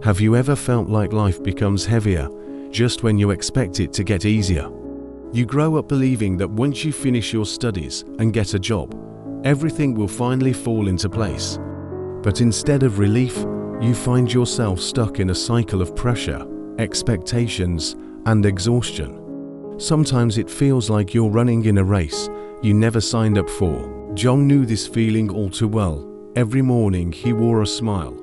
Have you ever felt like life becomes heavier just when you expect it to get easier? You grow up believing that once you finish your studies and get a job, everything will finally fall into place. But instead of relief, you find yourself stuck in a cycle of pressure, expectations, and exhaustion. Sometimes it feels like you're running in a race you never signed up for. John knew this feeling all too well. Every morning he wore a smile,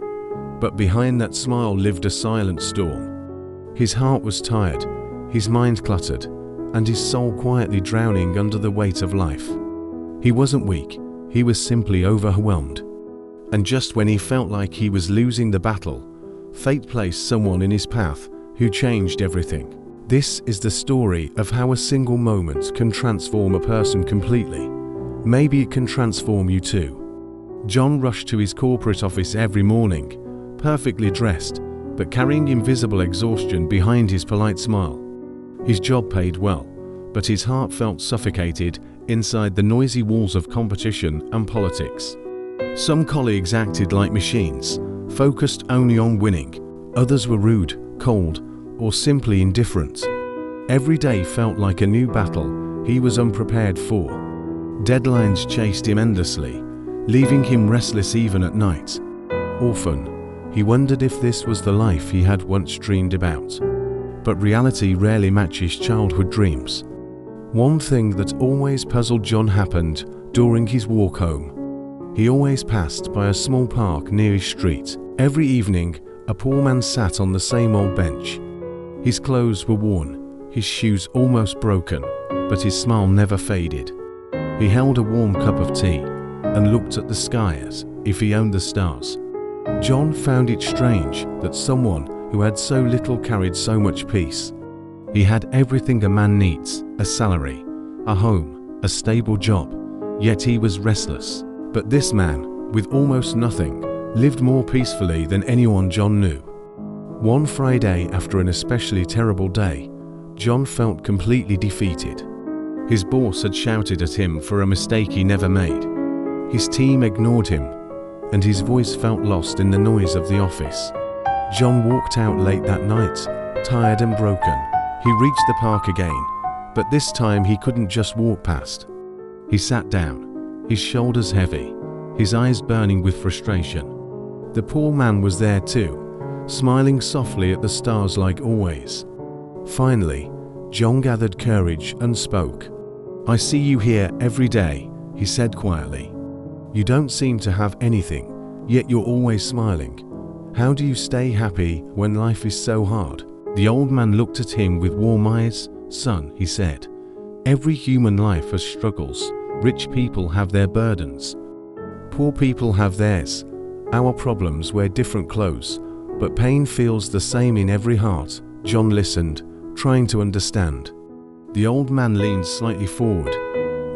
but behind that smile lived a silent storm. His heart was tired, his mind cluttered, and his soul quietly drowning under the weight of life. He wasn't weak, he was simply overwhelmed. And just when he felt like he was losing the battle, fate placed someone in his path who changed everything. This is the story of how a single moment can transform a person completely. Maybe it can transform you too. John rushed to his corporate office every morning, perfectly dressed, but carrying invisible exhaustion behind his polite smile. His job paid well, but his heart felt suffocated inside the noisy walls of competition and politics. Some colleagues acted like machines, focused only on winning. Others were rude, cold, or simply indifferent. Every day felt like a new battle he was unprepared for. Deadlines chased him endlessly, leaving him restless even at night. Often, he wondered if this was the life he had once dreamed about. But reality rarely matches childhood dreams. One thing that always puzzled John happened during his walk home. He always passed by a small park near his street. Every evening, a poor man sat on the same old bench. His clothes were worn, his shoes almost broken, but his smile never faded. He held a warm cup of tea and looked at the sky as if he owned the stars. John found it strange that someone who had so little carried so much peace. He had everything a man needs: a salary, a home, a stable job, yet he was restless. But this man, with almost nothing, lived more peacefully than anyone John knew. One Friday, after an especially terrible day, John felt completely defeated. His boss had shouted at him for a mistake he never made. His team ignored him, and his voice felt lost in the noise of the office. John walked out late that night, tired and broken. He reached the park again, but this time he couldn't just walk past. He sat down, his shoulders heavy, his eyes burning with frustration. The poor man was there too, smiling softly at the stars like always. Finally, John gathered courage and spoke. "I see you here every day," he said quietly. "You don't seem to have anything, yet you're always smiling. How do you stay happy when life is so hard?" The old man looked at him with warm eyes. "Son," he said, "every human life has struggles. Rich people have their burdens. Poor people have theirs. Our problems wear different clothes, but pain feels the same in every heart." John listened, trying to understand. The old man leaned slightly forward.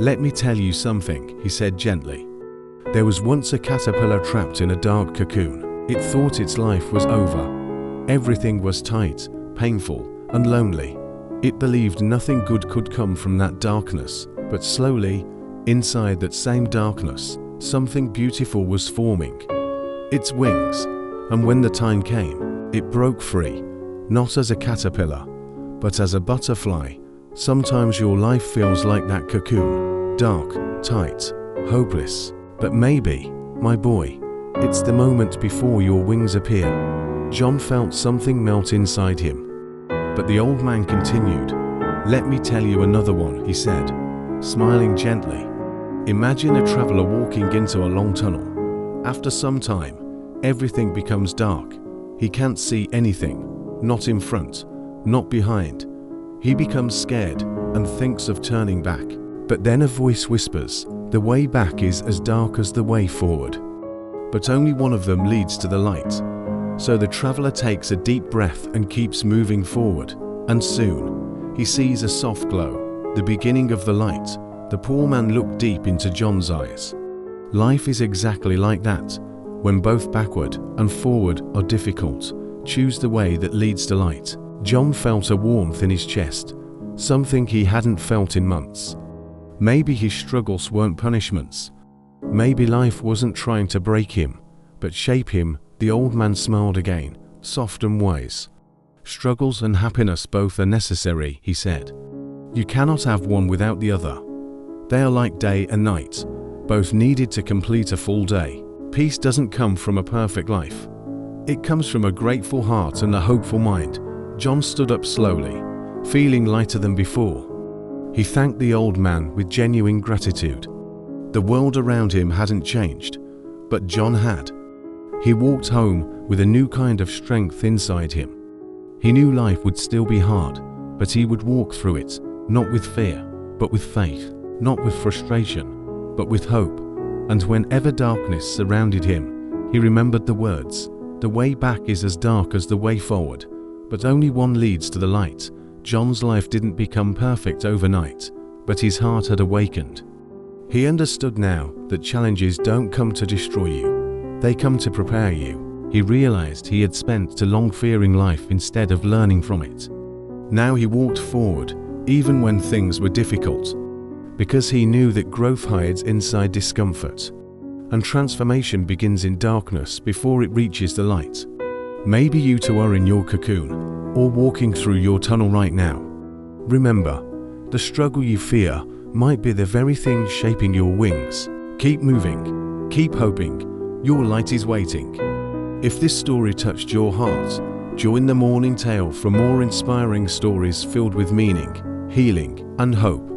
"Let me tell you something," he said gently. "There was once a caterpillar trapped in a dark cocoon. It thought its life was over. Everything was tight, painful, and lonely. It believed nothing good could come from that darkness, but slowly, inside that same darkness, something beautiful was forming. Its wings, and when the time came, it broke free, not as a caterpillar, but as a butterfly. Sometimes your life feels like that cocoon, dark, tight, hopeless. But maybe, my boy, it's the moment before your wings appear." John felt something melt inside him. But the old man continued. "Let me tell you another one," he said, smiling gently. "Imagine a traveler walking into a long tunnel. After some time, everything becomes dark. He can't see anything, not in front, not behind. He becomes scared and thinks of turning back. But then a voice whispers, 'The way back is as dark as the way forward.' But only one of them leads to the light. So the traveler takes a deep breath and keeps moving forward, and soon, he sees a soft glow, the beginning of the light." The poor man looked deep into John's eyes. Life is exactly like that. When both backward and forward are difficult, choose the way that leads to light. John felt a warmth in his chest, something he hadn't felt in months. Maybe his struggles weren't punishments. Maybe life wasn't trying to break him, but shape him. The old man smiled again, soft and wise. Struggles and happiness both are necessary, he said. You cannot have one without the other. They are like day and night, both needed to complete a full day. Peace doesn't come from a perfect life. It comes from a grateful heart and a hopeful mind. John stood up slowly, feeling lighter than before. He thanked the old man with genuine gratitude. The world around him hadn't changed, but John had. He walked home with a new kind of strength inside him. He knew life would still be hard, but he would walk through it, not with fear, but with faith, not with frustration, but with hope. And whenever darkness surrounded him, he remembered the words, "The way back is as dark as the way forward, but only one leads to the light." John's life didn't become perfect overnight, but his heart had awakened. He understood now that challenges don't come to destroy you, they come to prepare you. He realized he had spent too long fearing life instead of learning from it. Now he walked forward, even when things were difficult, because he knew that growth hides inside discomfort, and transformation begins in darkness before it reaches the light. Maybe you too are in your cocoon, or walking through your tunnel right now. Remember, the struggle you fear might be the very thing shaping your wings. Keep moving, keep hoping, your light is waiting. If this story touched your heart, join the Morning Tale for more inspiring stories filled with meaning, healing, and hope.